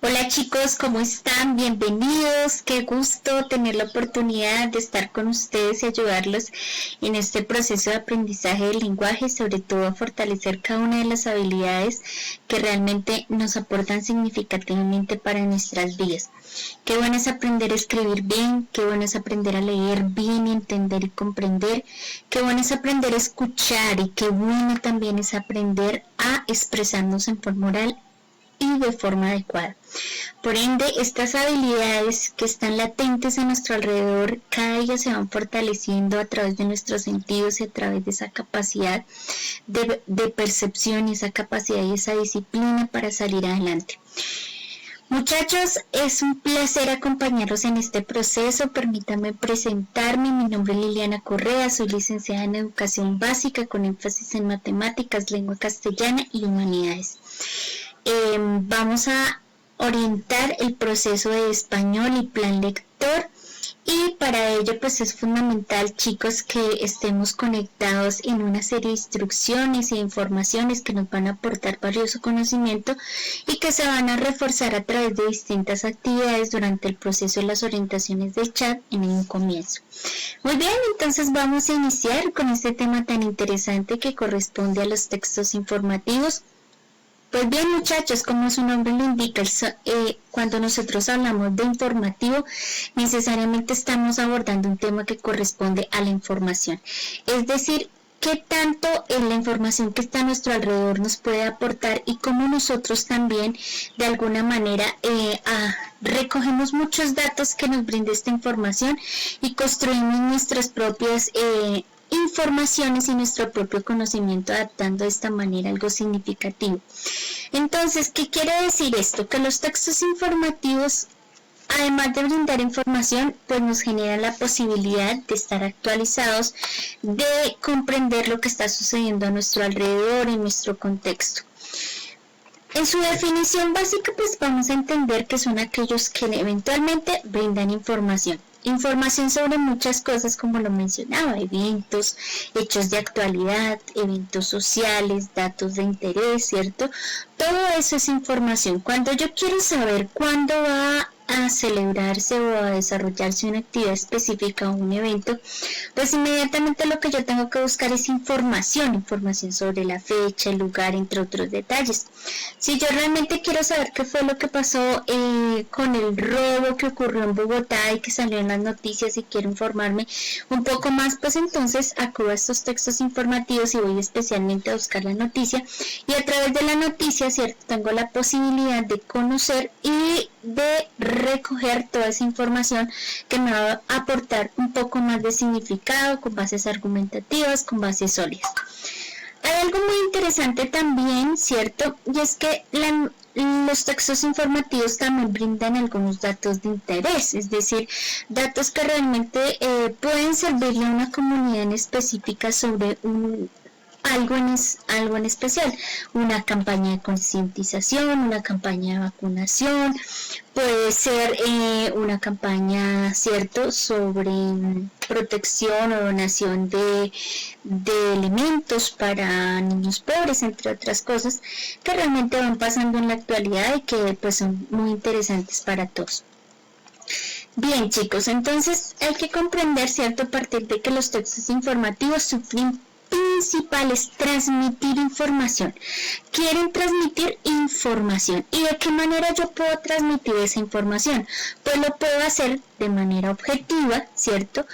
Hola chicos, ¿cómo están? Bienvenidos. Qué gusto tener la oportunidad de estar con ustedes y ayudarlos en este proceso de aprendizaje del lenguaje, sobre todo a fortalecer cada una de las habilidades que realmente nos aportan significativamente para nuestras vidas. Qué bueno es aprender a escribir bien, qué bueno es aprender a leer bien, entender y comprender, qué bueno es aprender a escuchar y qué bueno también es aprender a expresarnos en forma oral y de forma adecuada. Por ende, estas habilidades que están latentes a nuestro alrededor, cada día se van fortaleciendo a través de nuestros sentidos y a través de esa capacidad de percepción y esa capacidad y esa disciplina para salir adelante. Muchachos, es un placer acompañarlos en este proceso. Permítanme presentarme. Mi nombre es Liliana Correa, soy licenciada en Educación Básica con énfasis en Matemáticas, Lengua Castellana y Humanidades. Vamos a orientar el proceso de español y plan lector, y para ello pues es fundamental, chicos, que estemos conectados en una serie de instrucciones e informaciones que nos van a aportar valioso conocimiento y que se van a reforzar a través de distintas actividades durante el proceso de las orientaciones del chat en un comienzo. Muy bien, entonces vamos a iniciar con este tema tan interesante que corresponde a los textos informativos. Pues bien, muchachos, como su nombre lo indica, cuando nosotros hablamos de informativo, necesariamente estamos abordando un tema que corresponde a la información. Es decir, qué tanto la información que está a nuestro alrededor nos puede aportar y cómo nosotros también, de alguna manera, recogemos muchos datos que nos brinda esta información y construimos nuestras propias informaciones y nuestro propio conocimiento, adaptando de esta manera algo significativo. Entonces, ¿qué quiere decir esto? Que los textos informativos, además de brindar información, pues nos generan la posibilidad de estar actualizados, de comprender lo que está sucediendo a nuestro alrededor, en nuestro contexto. En su definición básica, pues vamos a entender que son aquellos que eventualmente brindan información. Información sobre muchas cosas, como lo mencionaba, eventos, hechos de actualidad, eventos sociales, datos de interés, ¿cierto? Todo eso es información. Cuando yo quiero saber cuándo va a celebrarse o a desarrollarse una actividad específica o un evento, pues inmediatamente lo que yo tengo que buscar es información sobre la fecha, el lugar, entre otros detalles. Si yo realmente quiero saber qué fue lo que pasó con el robo que ocurrió en Bogotá y que salió en las noticias y quiero informarme un poco más, pues entonces acudo a estos textos informativos y voy especialmente a buscar la noticia, y a través de la noticia, ¿cierto?, tengo la posibilidad de conocer y de recoger toda esa información que me va a aportar un poco más de significado, con bases argumentativas, con bases sólidas. Hay algo muy interesante también, ¿cierto? Y es que los textos informativos también brindan algunos datos de interés, es decir, datos que realmente pueden servirle a una comunidad en específica sobre algo en especial, una campaña de concientización, una campaña de vacunación, puede ser una campaña, ¿cierto?, sobre protección o donación de alimentos para niños pobres, entre otras cosas que realmente van pasando en la actualidad y que pues son muy interesantes para todos. Bien, chicos, entonces hay que comprender, ¿cierto?, a partir de que los textos informativos sufren principal es transmitir información. Quieren transmitir información. ¿Y de qué manera yo puedo transmitir esa información? Pues lo puedo hacer de manera objetiva, ¿cierto?,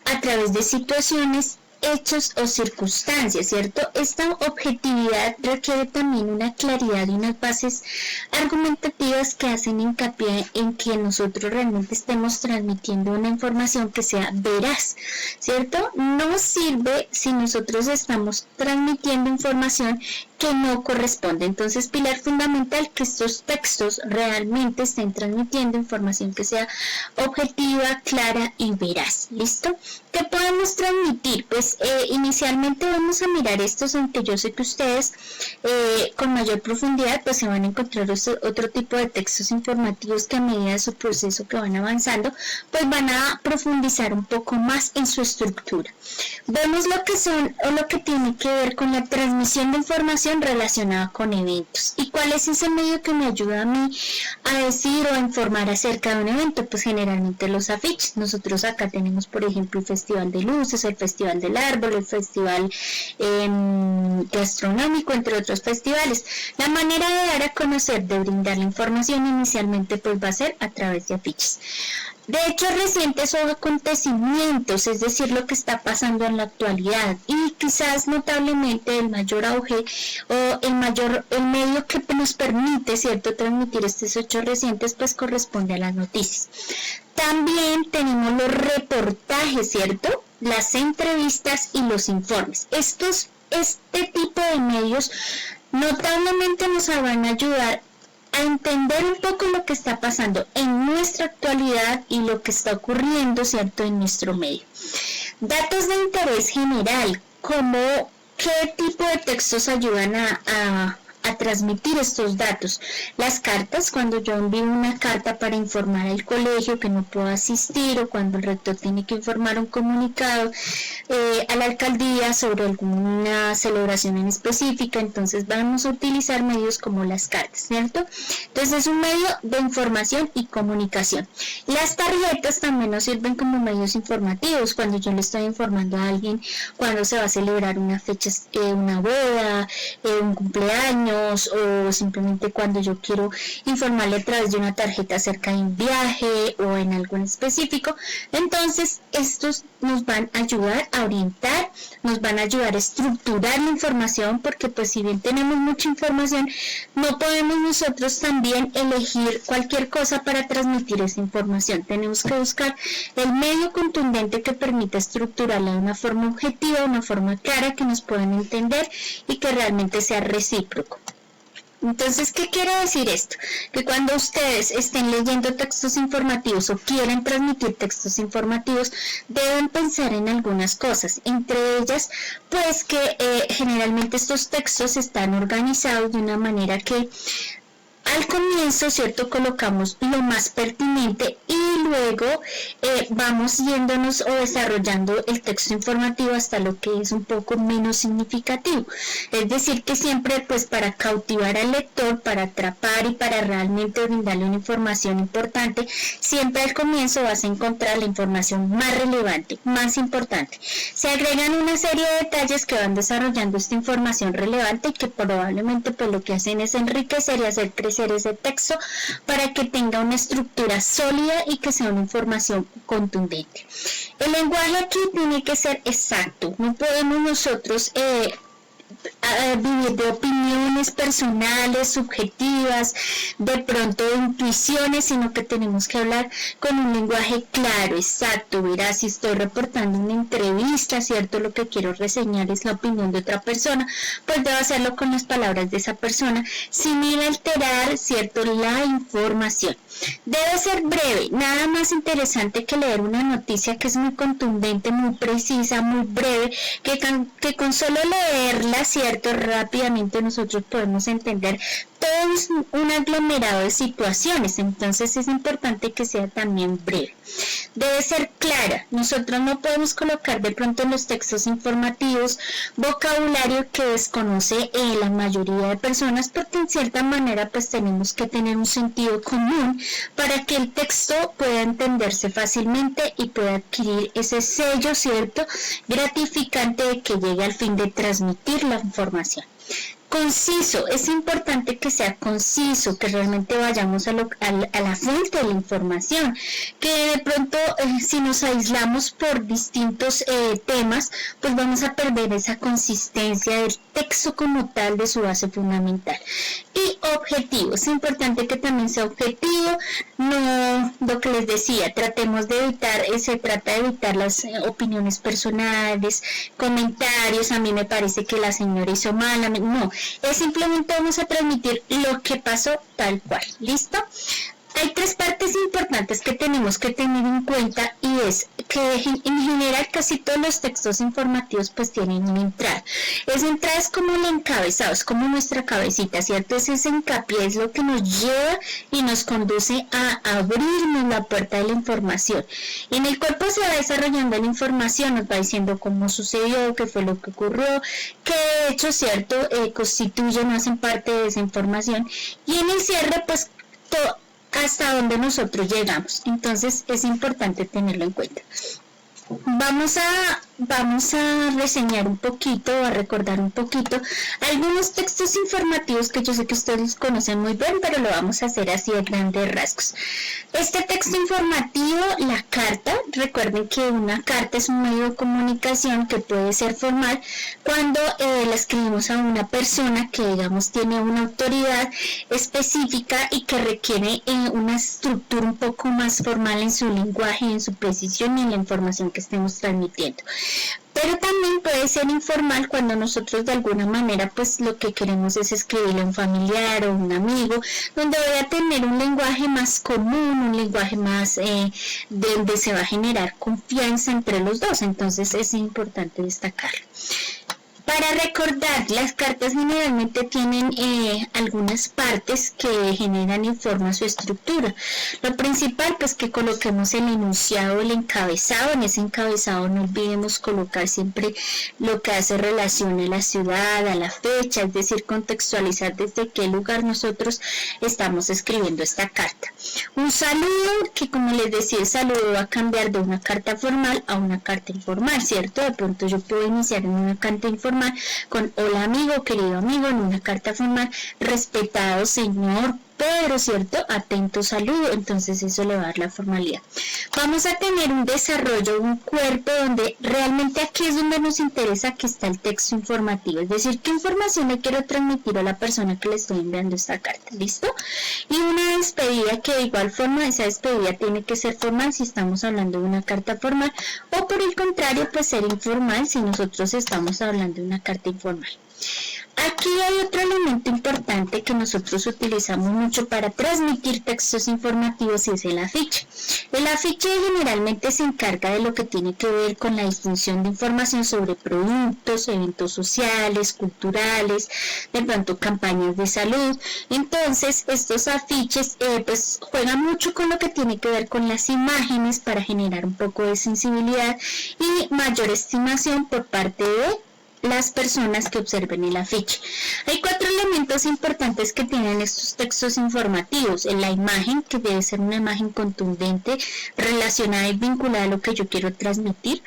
a través de situaciones, hechos o circunstancias, ¿cierto? Esta objetividad requiere también una claridad y unas bases argumentativas que hacen hincapié en que nosotros realmente estemos transmitiendo una información que sea veraz, ¿cierto? No sirve si nosotros estamos transmitiendo información que no corresponde. Entonces, pilar fundamental, que estos textos realmente estén transmitiendo información que sea objetiva, clara y veraz. ¿Listo? ¿Qué podemos transmitir? Pues inicialmente vamos a mirar estos, aunque yo sé que ustedes con mayor profundidad pues se van a encontrar otro tipo de textos informativos que a medida de su proceso que van avanzando pues van a profundizar un poco más en su estructura. Vemos lo que son o lo que tiene que ver con la transmisión de información información relacionada con eventos. ¿Y cuál es ese medio que me ayuda a mí a decir o a informar acerca de un evento? Pues generalmente los afiches. Nosotros acá tenemos, por ejemplo, el Festival de Luces, el Festival del Árbol, el Festival Gastronómico, entre otros festivales. La manera de dar a conocer, de brindar la información inicialmente, pues va a ser a través de afiches. De hechos recientes o acontecimientos, es decir, lo que está pasando en la actualidad, y quizás notablemente el mayor auge o el medio que nos permite, ¿cierto?, transmitir estos hechos recientes, pues corresponde a las noticias. También tenemos los reportajes, ¿cierto?, las entrevistas y los informes. Este tipo de medios notablemente nos van a ayudar a entender un poco lo que está pasando en nuestra actualidad y lo que está ocurriendo, ¿cierto?, en nuestro medio. Datos de interés general, como qué tipo de textos ayudan a transmitir estos datos. Las cartas, cuando yo envío una carta para informar al colegio que no puedo asistir, o cuando el rector tiene que informar un comunicado a la alcaldía sobre alguna celebración en específica, entonces vamos a utilizar medios como las cartas, ¿cierto? Entonces es un medio de información y comunicación. Las tarjetas también nos sirven como medios informativos, cuando yo le estoy informando a alguien cuando se va a celebrar una fecha, una boda, un cumpleaños, o simplemente cuando yo quiero informarle a través de una tarjeta acerca de un viaje o en algo en específico. Entonces estos nos van a ayudar a orientar, nos van a ayudar a estructurar la información, porque pues si bien tenemos mucha información, no podemos nosotros también elegir cualquier cosa para transmitir esa información. Tenemos que buscar el medio contundente que permita estructurarla de una forma objetiva, de una forma clara, que nos puedan entender y que realmente sea recíproco. Entonces, ¿qué quiere decir esto? Que cuando ustedes estén leyendo textos informativos o quieran transmitir textos informativos, deben pensar en algunas cosas, entre ellas, pues que generalmente estos textos están organizados de una manera que al comienzo, ¿cierto?, colocamos lo más pertinente y luego vamos yéndonos o desarrollando el texto informativo hasta lo que es un poco menos significativo. Es decir, que siempre, pues para cautivar al lector, para atrapar y para realmente brindarle una información importante, siempre al comienzo vas a encontrar la información más relevante, más importante. Se agregan una serie de detalles que van desarrollando esta información relevante y que probablemente pues lo que hacen es enriquecer y hacer crecer ese texto para que tenga una estructura sólida y que sea una información contundente. El lenguaje aquí tiene que ser exacto, no podemos nosotros vivir de opiniones personales, subjetivas, de pronto de intuiciones, sino que tenemos que hablar con un lenguaje claro, exacto. Verá, si estoy reportando una entrevista, ¿cierto?, lo que quiero reseñar es la opinión de otra persona, pues debo hacerlo con las palabras de esa persona, sin ir a alterar, ¿cierto?, la información. Debe ser breve, nada más interesante que leer una noticia que es muy contundente, muy precisa, muy breve, que con solo leerla, ¿cierto?, rápidamente nosotros podemos entender todo un aglomerado de situaciones. Entonces es importante que sea también breve. Debe ser clara. Nosotros no podemos colocar de pronto en los textos informativos vocabulario que desconoce la mayoría de personas, porque en cierta manera pues tenemos que tener un sentido común para que el texto pueda entenderse fácilmente y pueda adquirir ese sello, ¿cierto?, gratificante de que llegue al fin de transmitir la información. Conciso, es importante que sea conciso, que realmente vayamos a la fuente de la información, que de pronto si nos aislamos por distintos temas, pues vamos a perder esa consistencia del texto como tal, de su base fundamental. Y objetivo, es importante que también sea objetivo, no lo que les decía, tratemos de evitar, se trata de evitar las opiniones personales, comentarios, a mí me parece que la señora hizo mal, no, es simplemente vamos a transmitir lo que pasó tal cual, ¿listo? Hay tres partes importantes que tenemos que tener en cuenta y es que en general casi todos los textos informativos pues tienen una entrada. Esa entrada es como el encabezado, es como nuestra cabecita, ¿cierto? Ese hincapié es lo que nos lleva y nos conduce a abrirnos la puerta de la información. Y en el cuerpo se va desarrollando la información, nos va diciendo cómo sucedió, qué fue lo que ocurrió, qué hechos, ¿cierto? Constituyen, hacen parte de esa información. Y en el cierre pues hasta donde nosotros llegamos. Entonces es importante tenerlo en cuenta. Vamos a reseñar un poquito, a recordar un poquito algunos textos informativos que yo sé que ustedes conocen muy bien, pero lo vamos a hacer así de grandes rasgos. Este texto informativo, la carta, recuerden que una carta es un medio de comunicación que puede ser formal cuando la escribimos a una persona que digamos tiene una autoridad específica y que requiere una estructura un poco más formal en su lenguaje, en su precisión y en la información que estemos transmitiendo. Pero también puede ser informal cuando nosotros de alguna manera pues lo que queremos es escribirle a un familiar o un amigo, donde voy a tener un lenguaje más común, un lenguaje más donde se va a generar confianza entre los dos. Entonces es importante destacarlo. Para recordar, las cartas generalmente tienen algunas partes que generan y forman su estructura. Lo principal, pues que coloquemos el enunciado, el encabezado. En ese encabezado no olvidemos colocar siempre lo que hace relación a la ciudad, a la fecha, es decir, contextualizar desde qué lugar nosotros estamos escribiendo esta carta. Un saludo, que como les decía, el saludo va a cambiar de una carta formal a una carta informal, ¿cierto? De pronto yo puedo iniciar en una carta informal con hola amigo, querido amigo, en una carta formal, respetado señor Pedro, ¿cierto? Atento saludo, entonces eso le va a dar la formalidad. Vamos a tener un desarrollo, un cuerpo donde realmente aquí es donde nos interesa que está el texto informativo, es decir, qué información le quiero transmitir a la persona que le estoy enviando esta carta, ¿listo? Y una despedida que de igual forma esa despedida tiene que ser formal si estamos hablando de una carta formal o por el contrario pues ser informal si nosotros estamos hablando de una carta informal. Aquí hay otro elemento importante que nosotros utilizamos mucho para transmitir textos informativos y es el afiche. El afiche generalmente se encarga de lo que tiene que ver con la difusión de información sobre productos, eventos sociales, culturales, de pronto campañas de salud. Entonces estos afiches pues juegan mucho con lo que tiene que ver con las imágenes para generar un poco de sensibilidad y mayor estimación por parte de las personas que observen el afiche. Hay 4 elementos importantes que tienen estos textos informativos. En la imagen, que debe ser una imagen contundente, relacionada y vinculada a lo que yo quiero transmitir.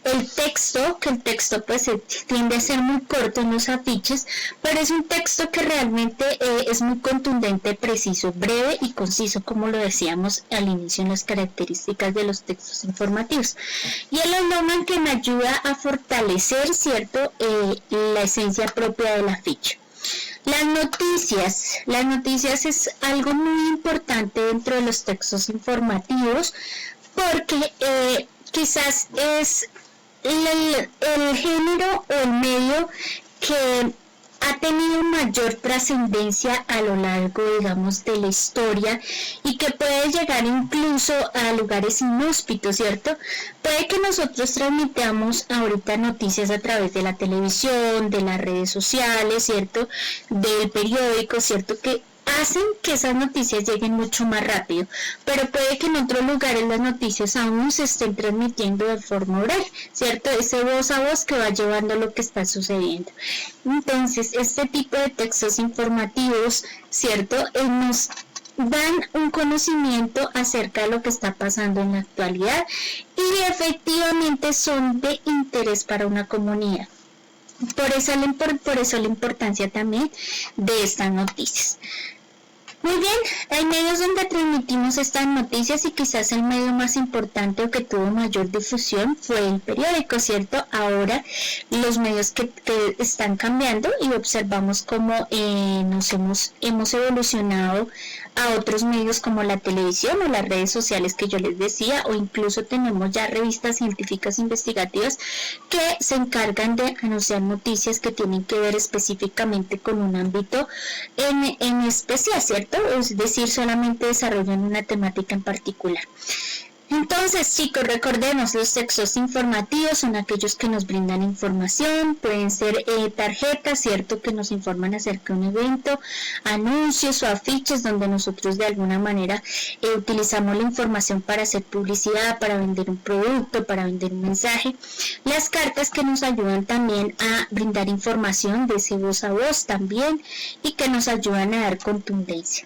El texto, que el texto pues tiende a ser muy corto en los afiches, pero es un texto que realmente es muy contundente, preciso, breve y conciso, como lo decíamos al inicio en las características de los textos informativos. Y el eslogan que me ayuda a fortalecer, ¿cierto?, la esencia propia de la ficha. Las noticias es algo muy importante dentro de los textos informativos porque quizás es el género o el medio que ha tenido mayor trascendencia a lo largo, digamos, de la historia y que puede llegar incluso a lugares inhóspitos, ¿cierto? Puede que nosotros transmitamos ahorita noticias a través de la televisión, de las redes sociales, ¿cierto? Del periódico, ¿cierto? Que hacen que esas noticias lleguen mucho más rápido, pero puede que en otros lugares las noticias aún se estén transmitiendo de forma oral, ¿cierto? Ese voz a voz que va llevando lo que está sucediendo. Entonces, este tipo de textos informativos, ¿cierto? Nos dan un conocimiento acerca de lo que está pasando en la actualidad y efectivamente son de interés para una comunidad. Por eso la importancia también de estas noticias. Muy bien, hay medios donde transmitimos estas noticias y quizás el medio más importante o que tuvo mayor difusión fue el periódico, ¿cierto? Ahora los medios que están cambiando y observamos cómo hemos evolucionado a otros medios como la televisión o las redes sociales que yo les decía, o incluso tenemos ya revistas científicas investigativas que se encargan de anunciar noticias que tienen que ver específicamente con un ámbito en especial, ¿cierto? ¿cierto? Es decir, solamente desarrollan una temática en particular. Entonces, chicos, recordemos, los textos informativos son aquellos que nos brindan información, pueden ser tarjetas, ¿cierto?, que nos informan acerca de un evento, anuncios o afiches donde nosotros de alguna manera utilizamos la información para hacer publicidad, para vender un producto, para vender un mensaje. Las cartas que nos ayudan también a brindar información de ese voz a voz también y que nos ayudan a dar contundencia.